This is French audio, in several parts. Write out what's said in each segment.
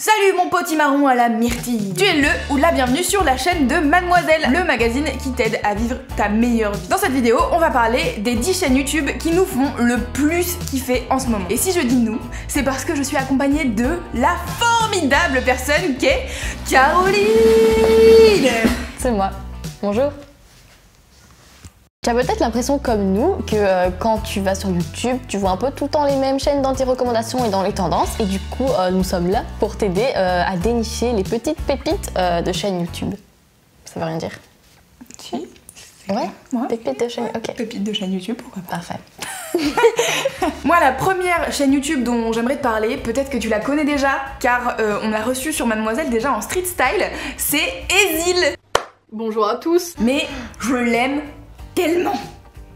Salut mon potimarron à la myrtille. Tu es le ou la bienvenue sur la chaîne de Mademoiselle, le magazine qui t'aide à vivre ta meilleure vie. Dans cette vidéo, on va parler des 10 chaînes YouTube qui nous font le plus kiffer en ce moment. Et si je dis nous, c'est parce que je suis accompagnée de la formidable personne qu'est Caroline. C'est moi. Bonjour. Tu as peut-être l'impression comme nous que quand tu vas sur YouTube, tu vois un peu tout le temps les mêmes chaînes dans tes recommandations et dans les tendances. Et du coup, nous sommes là pour t'aider à dénicher les petites pépites de chaînes YouTube. Ça veut rien dire? Si. Ouais, pépites de chaîne, ok. Pépites de chaîne YouTube, pourquoi pas. Parfait. Moi, la première chaîne YouTube dont j'aimerais te parler, peut-être que tu la connais déjà, car on l'a reçue sur Mademoiselle déjà en street style, c'est Ezil. Bonjour à tous. Mais je l'aime tellement.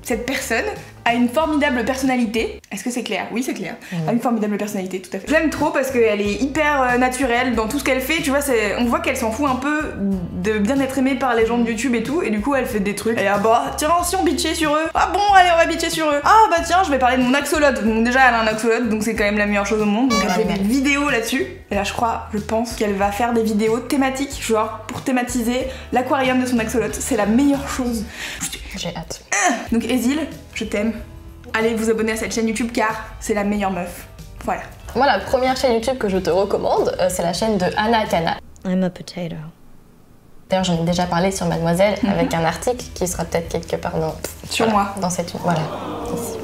Cette personne a une formidable personnalité. Est-ce que c'est clair? Oui, c'est clair. A une formidable personnalité, tout à fait. Je l'aime trop parce qu'elle est hyper naturelle dans tout ce qu'elle fait. Tu vois, on voit qu'elle s'en fout un peu de bien être aimée par les gens de YouTube et tout. Et du coup, elle fait des trucs. Et ah bah, tiens, si on bitchait sur eux. Ah bon, allez, on va bitcher sur eux. Ah bah tiens, je vais parler de mon axolote. Donc déjà, elle a un axolote, donc c'est quand même la meilleure chose au monde. Donc elle fait des vidéos là-dessus. Et là, je pense qu'elle va faire des vidéos thématiques, genre pour thématiser l'aquarium de son axolote. C'est la meilleure chose. J'ai hâte. Donc Ezil, je t'aime. Allez vous abonner à cette chaîne YouTube car c'est la meilleure meuf. Voilà. Moi, la première chaîne YouTube que je te recommande, c'est la chaîne de Anna Kana. I'm a potato. D'ailleurs, j'en ai déjà parlé sur Mademoiselle avec un article qui sera peut-être quelque part sur moi. Dans cette... Voilà. Ici.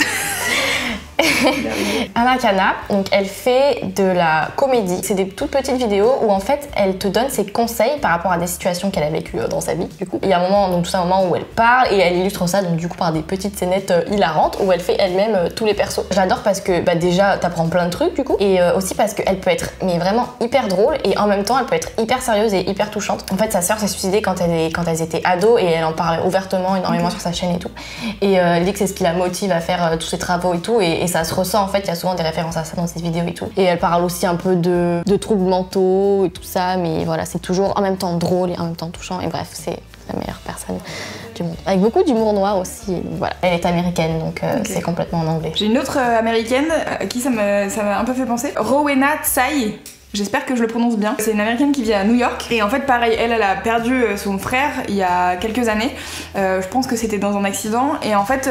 Anna Kana, donc elle fait de la comédie. C'est des toutes petites vidéos où en fait elle te donne ses conseils par rapport à des situations qu'elle a vécues dans sa vie. Du coup, il y a un moment, donc tout ça, un moment où elle parle et elle illustre ça donc du coup par des petites scénettes hilarantes où elle fait elle-même tous les persos. J'adore parce que bah, déjà t'apprends plein de trucs du coup et aussi parce qu'elle peut être mais vraiment hyper drôle et en même temps elle peut être hyper sérieuse et hyper touchante. En fait sa sœur s'est suicidée quand elles étaient ados et elle en parlait ouvertement énormément sur sa chaîne et tout. Et elle dit que c'est ce qui la motive à faire tous ses travaux et tout et ça se ressent en fait, il y a souvent des références à ça dans ses vidéos et tout. Et elle parle aussi un peu de troubles mentaux et tout ça, mais voilà, c'est toujours en même temps drôle et en même temps touchant. Et bref, c'est la meilleure personne du monde. Avec beaucoup d'humour noir aussi. Donc voilà. Elle est américaine, donc c'est complètement en anglais. J'ai une autre américaine à qui ça m'a un peu fait penser. Rowena Tsai. J'espère que je le prononce bien. C'est une américaine qui vit à New York. Et en fait, pareil, elle a perdu son frère il y a quelques années. Je pense que c'était dans un accident. Et en fait...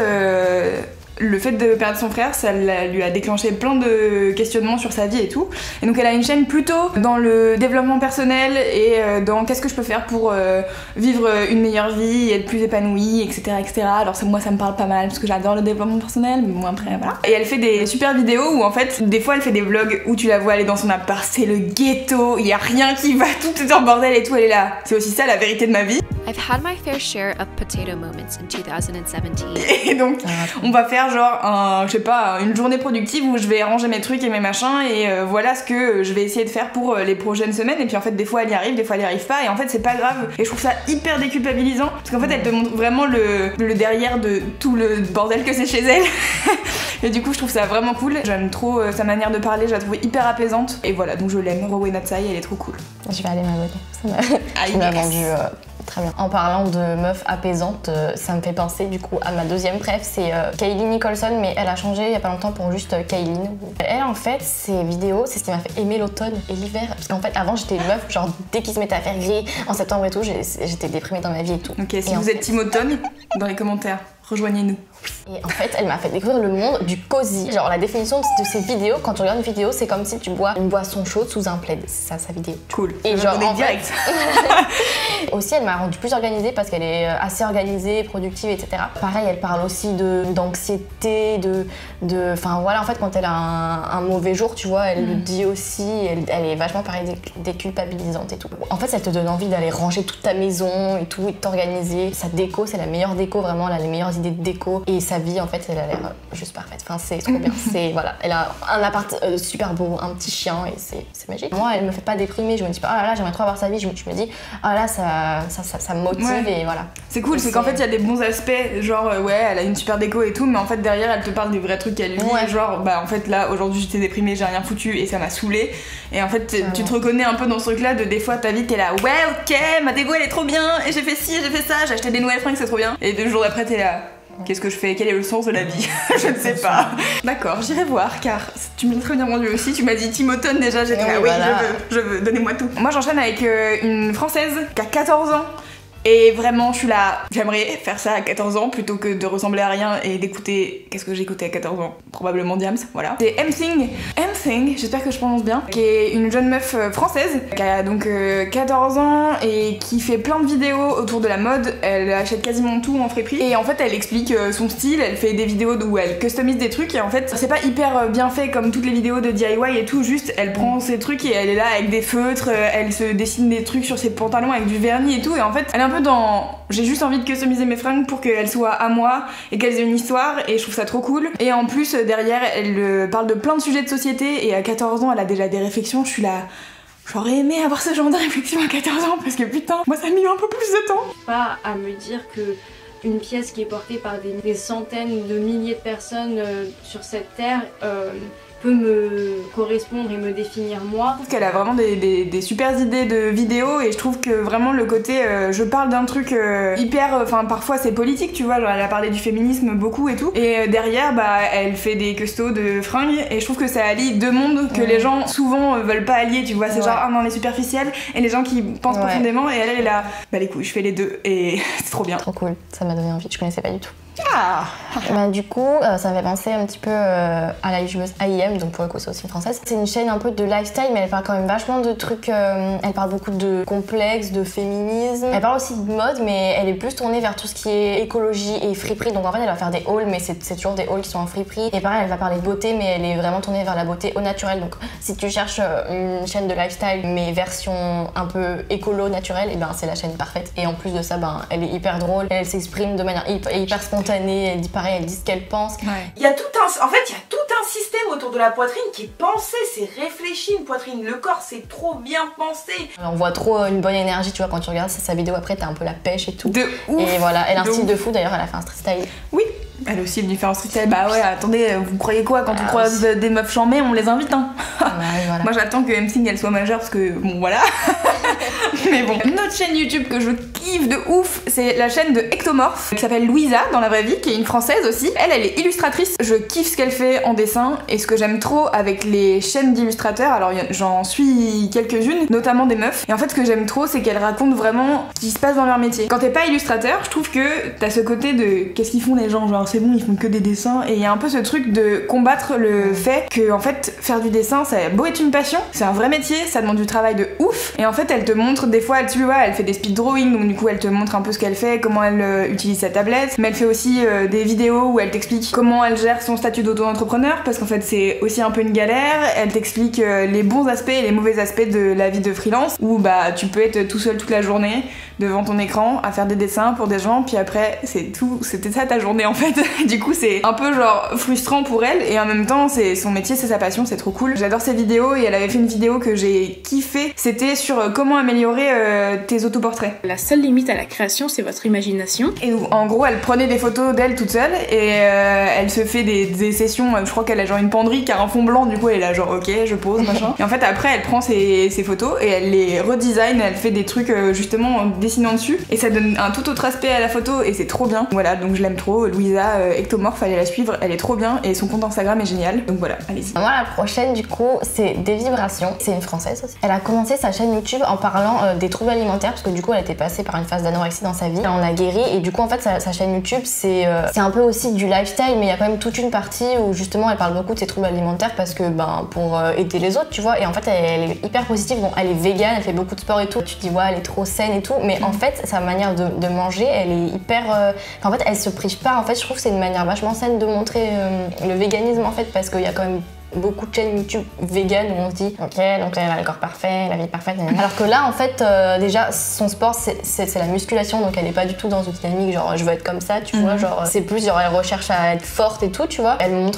le fait de perdre son frère, ça lui a déclenché plein de questionnements sur sa vie et tout. Et donc elle a une chaîne plutôt dans le développement personnel et dans qu'est-ce que je peux faire pour vivre une meilleure vie, être plus épanouie, etc. etc. Alors moi ça me parle pas mal parce que j'adore le développement personnel, mais bon après voilà. Et elle fait des super vidéos où en fait, des fois elle fait des vlogs où tu la vois aller dans son appart, c'est le ghetto, il y a rien qui va, tout est en bordel et tout, elle est là. C'est aussi ça la vérité de ma vie. I've had my fair share of potato moments in 2017. Et donc, on va faire genre, je sais pas, une journée productive où je vais ranger mes trucs et mes machins et voilà ce que je vais essayer de faire pour les prochaines semaines. Et puis en fait, des fois elle y arrive, des fois elle y arrive pas. Et en fait, c'est pas grave. Et je trouve ça hyper déculpabilisant parce qu'en fait, elle te montre vraiment le derrière de tout le bordel que c'est chez elle. Et du coup, je trouve ça vraiment cool. J'aime trop sa manière de parler, je la trouve hyper apaisante. Et voilà, donc je l'aime. Rowena Tsai, elle est trop cool. Je vais aller m'abonner. Tu m'as vendu très bien. En parlant de meuf apaisante, ça me fait penser du coup à ma deuxième préf, c'est Kylie Nicholson, mais elle a changé il y a pas longtemps pour juste Kylie. Elle en fait, ses vidéos, c'est ce qui m'a fait aimer l'automne et l'hiver. Parce qu'en fait, avant j'étais une meuf, genre dès qu'il se mettait à faire gris en septembre et tout, j'étais déprimée dans ma vie et tout. Ok, si vous êtes team automne, dans les commentaires, rejoignez-nous. Et en fait, elle m'a fait découvrir le monde du cosy. Genre la définition de ces vidéos, quand tu regardes une vidéo, c'est comme si tu bois une boisson chaude sous un plaid. C'est ça sa vidéo. Cool. Et genre en direct. Fait... aussi, elle m'a rendue plus organisée parce qu'elle est assez organisée, productive, etc. Pareil, elle parle aussi d'anxiété, enfin voilà, en fait, quand elle a un mauvais jour, tu vois, elle le dit aussi. Elle est vachement pareil déculpabilisante et tout. En fait, ça te donne envie d'aller ranger toute ta maison et tout, et de t'organiser. Sa déco, c'est la meilleure déco, vraiment, elle a les meilleures idées de déco. Et sa vie, en fait, elle a l'air juste parfaite. Enfin, c'est trop bien. Voilà, elle a un appart super beau, un petit chien et c'est magique. Moi, elle me fait pas déprimer. Je me dis pas, oh là là, j'aimerais trop avoir sa vie. Je me dis, oh là, ça me motive et voilà. C'est cool, c'est qu'en fait, il y a des bons aspects. Genre, ouais, elle a une super déco et tout, mais en fait, derrière, elle te parle des vrais trucs qu'elle vit. Ouais. Genre, bah, en fait, là, aujourd'hui, j'étais déprimée, j'ai rien foutu et ça m'a saoulée. Et en fait, tu te reconnais un peu dans ce truc-là de des fois, ta vie, t'es là, ouais, ok, ma déco, elle est trop bien, et j'ai fait ci, j'ai fait ça, j'ai acheté des nouvelles fringues, c'est trop bien. Et 2 jours après, t'es là. Qu'est-ce que je fais? Quel est le sens de la vie? Je ne sais pas. D'accord, j'irai voir car tu me l'as très bien rendu aussi. Tu m'as dit Timothone déjà, j'étais là, oui, voilà. je veux, donnez-moi tout. Moi j'enchaîne avec une Française qui a 14 ans. Et vraiment, je suis là, j'aimerais faire ça à 14 ans plutôt que de ressembler à rien et d'écouter. Qu'est-ce que j'écoutais à 14 ans? Probablement Diams, voilà. C'est M-Thing, j'espère que je prononce bien, qui est une jeune meuf française qui a donc 14 ans et qui fait plein de vidéos autour de la mode. Elle achète quasiment tout en friperie et en fait, elle explique son style, elle fait des vidéos où elle customise des trucs et en fait, c'est pas hyper bien fait comme toutes les vidéos de DIY et tout, juste elle prend ses trucs et elle est là avec des feutres, elle se dessine des trucs sur ses pantalons avec du vernis et tout et en fait, elle est un peu dans j'ai juste envie de customiser mes fringues pour qu'elles soient à moi et qu'elles aient une histoire et je trouve ça trop cool. Et en plus derrière elle parle de plein de sujets de société et à 14 ans elle a déjà des réflexions, je suis là j'aurais aimé avoir ce genre de réflexion à 14 ans parce que putain moi ça a mis un peu plus de temps. Pas à me dire que une pièce qui est portée par des centaines de milliers de personnes sur cette terre peut me correspondre et me définir moi. Je trouve qu'elle a vraiment des super idées de vidéos et je trouve que vraiment le côté je parle d'un truc hyper, enfin parfois c'est politique tu vois, genre elle a parlé du féminisme beaucoup et tout et derrière bah elle fait des custos de fringues et je trouve que ça allie deux mondes que les gens souvent veulent pas allier tu vois, c'est genre un dans les superficiels et les gens qui pensent profondément et elle est là, bah les couilles je fais les deux et c'est trop bien. Trop cool, ça m'a donné envie, je connaissais pas du tout. Ah. Bah, du coup, ça m'a fait penser un petit peu à la youtubeuse AIM, donc pour le coup c'est aussi une française. C'est une chaîne un peu de lifestyle, mais elle parle quand même vachement de trucs. Elle parle beaucoup de complexes, de féminisme. Elle parle aussi de mode, mais elle est plus tournée vers tout ce qui est écologie et friperie. Donc en fait, elle va faire des hauls, mais c'est toujours des hauls qui sont en friperie. Et pareil, elle va parler de beauté, mais elle est vraiment tournée vers la beauté au naturel. Donc si tu cherches une chaîne de lifestyle, mais version un peu écolo naturelle, et ben c'est la chaîne parfaite. Et en plus de ça, ben elle est hyper drôle. Elle s'exprime de manière hyper spontanée. Elle dit pareil, elle dit ce qu'elle pense. Il y a tout en fait, il y a tout un système autour de la poitrine qui est pensé, c'est réfléchi une poitrine. Le corps, c'est trop bien pensé. On voit trop une bonne énergie, tu vois, quand tu regardes sa vidéo après, t'as un peu la pêche et tout. De ouf. Et voilà, elle a un style de fou d'ailleurs, elle a fait un street style. Oui. Elle aussi une différence street style. Bah ouais, attendez, vous croyez quoi quand on croise des meufs chambées, on les invite hein. Voilà. Moi j'attends que M-Thing elle soit majeure parce que bon voilà. Mais bon, une autre chaîne YouTube que je kiffe de ouf, c'est la chaîne de Ectomorph qui s'appelle Louisa dans la vraie vie, qui est une française aussi. Elle est illustratrice. Je kiffe ce qu'elle fait en dessin et ce que j'aime trop avec les chaînes d'illustrateurs. Alors j'en suis quelques-unes, notamment des meufs. Et en fait, ce que j'aime trop, c'est qu'elles racontent vraiment ce qui se passe dans leur métier. Quand t'es pas illustrateur, je trouve que t'as ce côté de qu'est-ce qu'ils font les gens, genre c'est bon, ils font que des dessins. Et il y a un peu ce truc de combattre le fait que en fait faire du dessin, ça a beau être une passion, c'est un vrai métier, ça demande du travail de ouf. Et en fait, elle te montre des fois, tu vois, elle fait des speed drawing, donc du coup elle te montre un peu ce qu'elle fait, comment elle utilise sa tablette. Mais elle fait aussi des vidéos où elle t'explique comment elle gère son statut d'auto-entrepreneur, parce qu'en fait c'est aussi un peu une galère. Elle t'explique les bons aspects et les mauvais aspects de la vie de freelance, où bah tu peux être tout seul toute la journée devant ton écran à faire des dessins pour des gens, puis après c'est tout, c'était ça ta journée en fait. Du coup c'est un peu genre frustrant pour elle et en même temps c'est son métier, c'est sa passion, c'est trop cool. J'adore ses vidéos et elle avait fait une vidéo que j'ai kiffé, c'était sur comment améliorer tes autoportraits. La seule limite à la création, c'est votre imagination. Et en gros elle prenait des photos d'elle toute seule et elle se fait des sessions, je crois qu'elle a genre une penderie qui a un fond blanc, du coup elle est là genre ok je pose machin. Et en fait après elle prend ses photos et elle les redesign, elle fait des trucs justement en dessinant dessus et ça donne un tout autre aspect à la photo et c'est trop bien. Voilà, donc je l'aime trop, Louisa Ectomorph, allez la suivre, elle est trop bien et son compte Instagram est génial, donc voilà, allez-y. Moi la prochaine du coup c'est Des Vibrations, c'est une française aussi. Elle a commencé sa chaîne YouTube en parlant des troubles alimentaires parce que du coup elle était passée par une phase d'anorexie dans sa vie, elle en a guéri et du coup en fait sa chaîne YouTube c'est un peu aussi du lifestyle, mais il y a quand même toute une partie où justement elle parle beaucoup de ses troubles alimentaires parce que ben pour aider les autres tu vois, et en fait elle est hyper positive, donc elle est végane, elle fait beaucoup de sport et tout, tu te dis ouais elle est trop saine et tout, mais en fait sa manière de manger elle est hyper en fait elle se prive pas, en fait je trouve que c'est une manière vachement saine de montrer le véganisme en fait, parce qu'il y a quand même beaucoup de chaînes YouTube vegan où on se dit ok donc elle a le corps parfait, la vie parfaite, alors que là en fait déjà son sport c'est la musculation, donc elle est pas du tout dans une dynamique genre je veux être comme ça tu vois, genre c'est plus genre elle recherche à être forte et tout tu vois.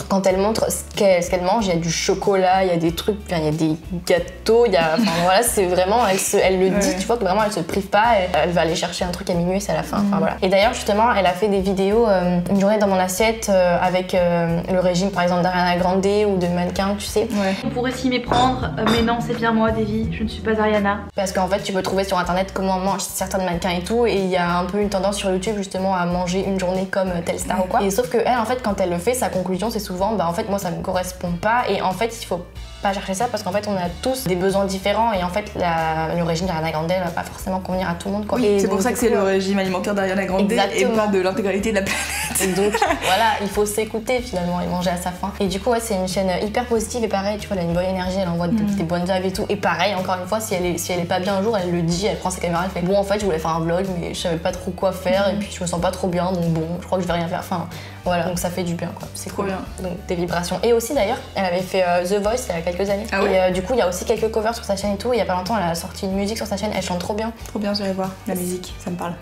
Quand elle montre ce qu'elle mange, il y a du chocolat, il y a des trucs, il y a des gâteaux, il y a enfin voilà, c'est vraiment elle le dit tu vois, que vraiment elle se prive pas, elle va aller chercher un truc à minuit, c'est à la fin, enfin voilà. Et d'ailleurs justement elle a fait des vidéos une journée dans mon assiette avec le régime par exemple d'Ariana Grande ou de mannequins, tu sais. Ouais. On pourrait s'y méprendre, mais non, c'est bien moi, Davy, je ne suis pas Ariana. Parce qu'en fait, tu peux trouver sur internet comment mangent certains mannequins et tout, et il y a un peu une tendance sur YouTube justement à manger une journée comme telle star ou quoi. Et sauf que elle, en fait, quand elle le fait, sa conclusion c'est souvent, bah en fait, moi ça me correspond pas, et en fait, il faut pas chercher ça parce qu'en fait on a tous des besoins différents et en fait le régime d'Ariana Grande elle va pas forcément convenir à tout le monde quoi. Oui, c'est pour ça que c'est le régime alimentaire d'Ariana Grande et pas de l'intégralité de la planète. Et donc voilà, il faut s'écouter finalement et manger à sa faim. Et du coup ouais, c'est une chaîne hyper positive et pareil, tu vois, elle a une bonne énergie, elle envoie des bonnes vibes et tout. Et pareil, encore une fois, si elle est pas bien un jour, elle le dit, elle prend sa caméra, elle fait bon en fait je voulais faire un vlog mais je savais pas trop quoi faire et puis je me sens pas trop bien donc bon, je crois que je vais rien faire. Enfin voilà, donc ça fait du bien quoi, c'est trop cool. bien. Donc des vibrations. Et aussi d'ailleurs, elle avait fait The Voice il y a quelques années. Ah ouais. Et du coup, il y a aussi quelques covers sur sa chaîne et tout. Et il y a pas longtemps, elle a sorti une musique sur sa chaîne, elle chante trop bien. Trop bien, j'irai voir la musique, ça me parle.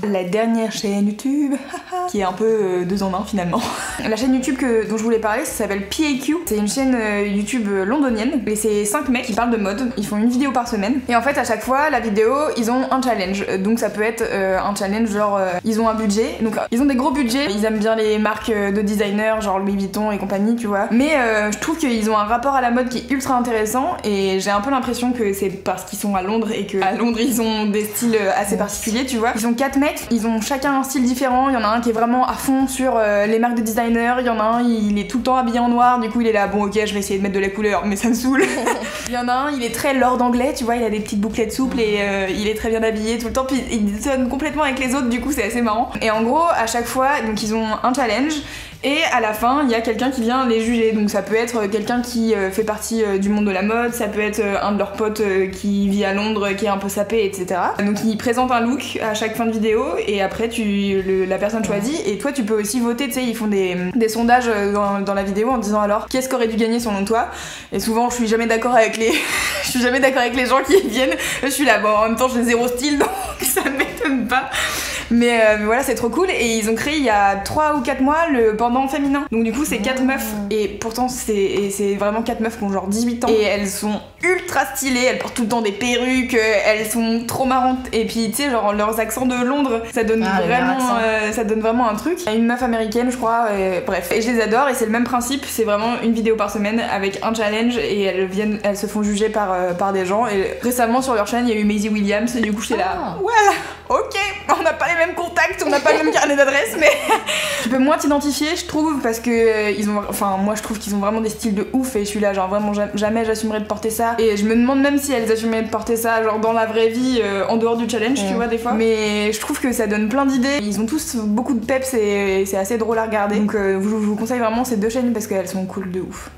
La dernière chaîne YouTube, qui est un peu 2 en 1 finalement. La chaîne YouTube dont je voulais parler, ça s'appelle PAQ. C'est une chaîne YouTube londonienne. Et c'est 5 mecs qui parlent de mode. Ils font une vidéo par semaine. Et en fait, à chaque fois, la vidéo, ils ont un challenge. Donc ça peut être un challenge genre, ils ont un budget. Donc ils ont des gros budgets. Ils aiment bien les marques de designers, genre Louis Vuitton et compagnie, tu vois. Mais je trouve qu'ils ont un rapport à la mode qui est ultra intéressant. Et j'ai un peu l'impression que c'est parce qu'ils sont à Londres et qu'à Londres ils ont des styles assez particuliers, tu vois. Ils sont 4 mecs, ils ont chacun un style différent. Il y en a un qui est vraiment à fond sur les marques de designers, il y en a un, il est tout le temps habillé en noir, du coup il est là, bon ok, je vais essayer de mettre de la couleur, mais ça me saoule. Il y en a un, il est très lord anglais, tu vois, il a des petites bouclettes souples et il est très bien habillé tout le temps, puis il sonne complètement avec les autres, du coup c'est assez marrant. Et en gros, à chaque fois, donc ils ont un challenge. Et à la fin, il y a quelqu'un qui vient les juger. Donc ça peut être quelqu'un qui fait partie du monde de la mode, ça peut être un de leurs potes qui vit à Londres, qui est un peu sapé, etc. Donc ils présentent un look à chaque fin de vidéo et après la personne choisit. Et toi tu peux aussi voter, tu sais, ils font des sondages dans la vidéo en disant alors qu'est-ce qu'aurait dû gagner selon toi. Et souvent je suis jamais d'accord avec les gens qui viennent. Je suis là, bon en même temps j'ai 0 style donc ça m'étonne pas. Mais voilà, c'est trop cool. Et ils ont créé il y a 3 ou 4 mois le pendant féminin. Donc du coup c'est 4 meufs. Et pourtant c'est vraiment 4 meufs qui ont genre 18 ans. Et elles sont ultra stylées, elles portent tout le temps des perruques, elles sont trop marrantes. Et puis tu sais, genre leurs accents de Londres, ça donne vraiment un truc. Il y a une meuf américaine je crois, bref. Et je les adore et c'est le même principe, c'est vraiment une vidéo par semaine avec un challenge et elles se font juger par des gens. Et récemment sur leur chaîne il y a eu Maisie Williams et du coup j'étais là, ouais, ok, on n'a pas les mêmes contacts, on n'a pas le même carnet d'adresse, mais tu peux moins t'identifier je trouve parce que moi je trouve qu'ils ont vraiment des styles de ouf et je suis là genre vraiment jamais j'assumerais de porter ça. Et je me demande même si elles assumeraient de porter ça genre dans la vraie vie en dehors du challenge, tu vois, des fois. Mais je trouve que ça donne plein d'idées. Ils ont tous beaucoup de peps et c'est assez drôle à regarder. Donc je vous conseille vraiment ces 2 chaînes parce qu'elles sont cool de ouf.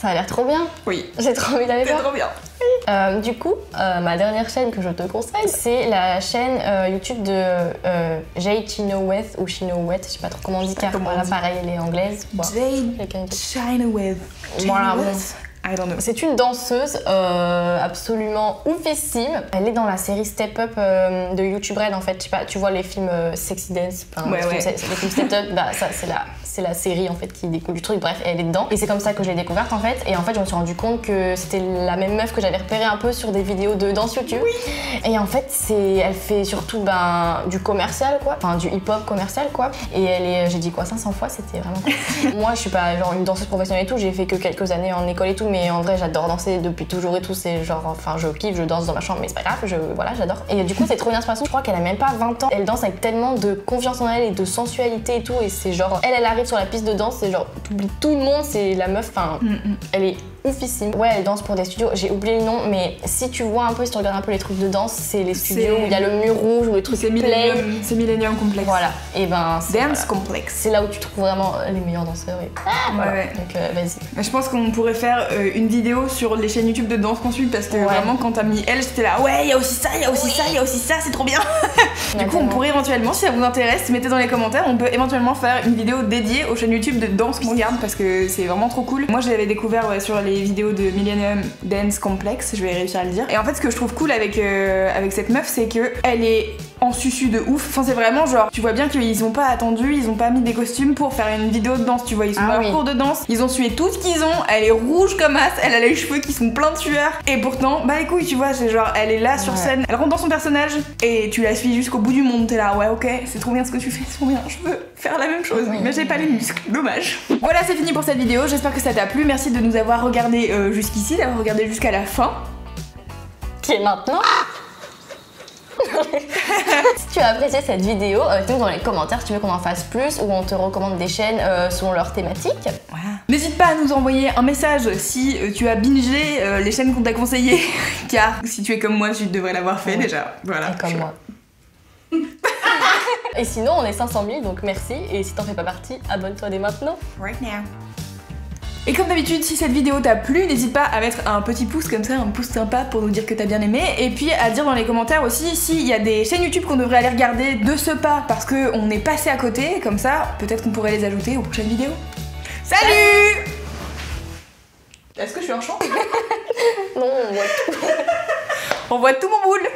Ça a l'air trop bien. Oui. J'ai trop envie d'aller voir. C'est trop bien. Du coup, ma dernière chaîne que je te conseille, c'est la chaîne YouTube de Jade Chenoweth ou Chenoweth, je sais pas trop comment on dit car voilà, pareil, elle est anglaise. Jade Chenoweth. Voilà, bon. I don't know. C'est une danseuse absolument oufissime. Elle est dans la série Step Up de YouTube Red en fait. Je sais pas, tu vois les films Sexy Dance, ouais. Les films Step Up, bah ça c'est la série en fait qui découle du truc. Bref, elle est dedans. Et c'est comme ça que je l'ai découverte en fait. Et en fait, je me suis rendu compte que c'était la même meuf que j'avais repérée un peu sur des vidéos de danse YouTube. Oui. Et en fait, elle fait surtout du commercial quoi, enfin du hip-hop commercial quoi. Et j'ai dit quoi 500 fois, c'était vraiment cool. Moi, je suis pas genre une danseuse professionnelle et tout. J'ai fait que quelques années en école et tout. Mais en vrai j'adore danser depuis toujours et tout, c'est genre, enfin je kiffe, je danse dans ma chambre mais c'est pas grave, voilà j'adore. Et du coup c'est trop une inspiration, je crois qu'elle a même pas 20 ans, elle danse avec tellement de confiance en elle et de sensualité et tout et c'est genre, elle arrive sur la piste de danse, c'est genre, t'oublies tout le monde, c'est la meuf, enfin elle est oufissime. Ouais, elle danse pour des studios, j'ai oublié le nom, mais si tu vois un peu, si tu regardes un peu les trucs de danse, c'est les studios où il y a le mur rouge, où les trucs c'est Millennium Complex. Voilà, et ben Dance Complex. C'est là où tu trouves vraiment les meilleurs danseurs et voilà. Ouais. Donc vas-y. Je pense qu'on pourrait faire une vidéo sur les chaînes YouTube de danse qu'on suit parce que vraiment quand t'as mis elle, j'étais là ouais, il y a aussi ça, il y a aussi ça, il y a aussi ça, c'est trop bien. Du coup, on pourrait éventuellement, si ça vous intéresse, mettez dans les commentaires, on peut éventuellement faire une vidéo dédiée aux chaînes YouTube de danse qu'on regarde parce que c'est vraiment trop cool. Moi, je l'avais découvert sur les vidéos de Millennium Dance Complex, je vais réussir à le dire. Et en fait, ce que je trouve cool avec cette meuf, c'est que elle est en susu de ouf. Enfin, c'est vraiment genre, tu vois bien qu'ils ont pas attendu, ils ont pas mis des costumes pour faire une vidéo de danse, tu vois, ils sont dans leur cours de danse, ils ont sué tout ce qu'ils ont, elle est rouge comme as, elle a les cheveux qui sont pleins de sueur, et pourtant, bah les couilles, tu vois, c'est genre, elle est là sur scène, elle rentre dans son personnage, et tu la suis jusqu'au bout du monde, t'es là, ouais, ok, c'est trop bien ce que tu fais, c'est trop bien, je veux faire la même chose, Oui. mais j'ai pas les muscles, dommage. Voilà, c'est fini pour cette vidéo, j'espère que ça t'a plu, merci de nous avoir regardé jusqu'ici, d'avoir regardé jusqu'à la fin. Qui est maintenant. Si tu as apprécié cette vidéo, dis-nous dans les commentaires si tu veux qu'on en fasse plus ou on te recommande des chaînes selon leur thématique. Voilà. N'hésite pas à nous envoyer un message si tu as bingé les chaînes qu'on t'a conseillées, car si tu es comme moi, tu devrais l'avoir fait déjà. Voilà. Et comme moi. Et sinon, on est 500 000, donc merci. Et si t'en fais pas partie, abonne-toi dès maintenant. Right now. Et comme d'habitude, si cette vidéo t'a plu, n'hésite pas à mettre un petit pouce comme ça, un pouce sympa pour nous dire que t'as bien aimé. Et puis à dire dans les commentaires aussi s'il y a des chaînes YouTube qu'on devrait aller regarder de ce pas parce qu'on est passé à côté. Comme ça, peut-être qu'on pourrait les ajouter aux prochaines vidéos. Salut. Est-ce que je suis en champ? Non, on voit tout. On voit tout mon boule.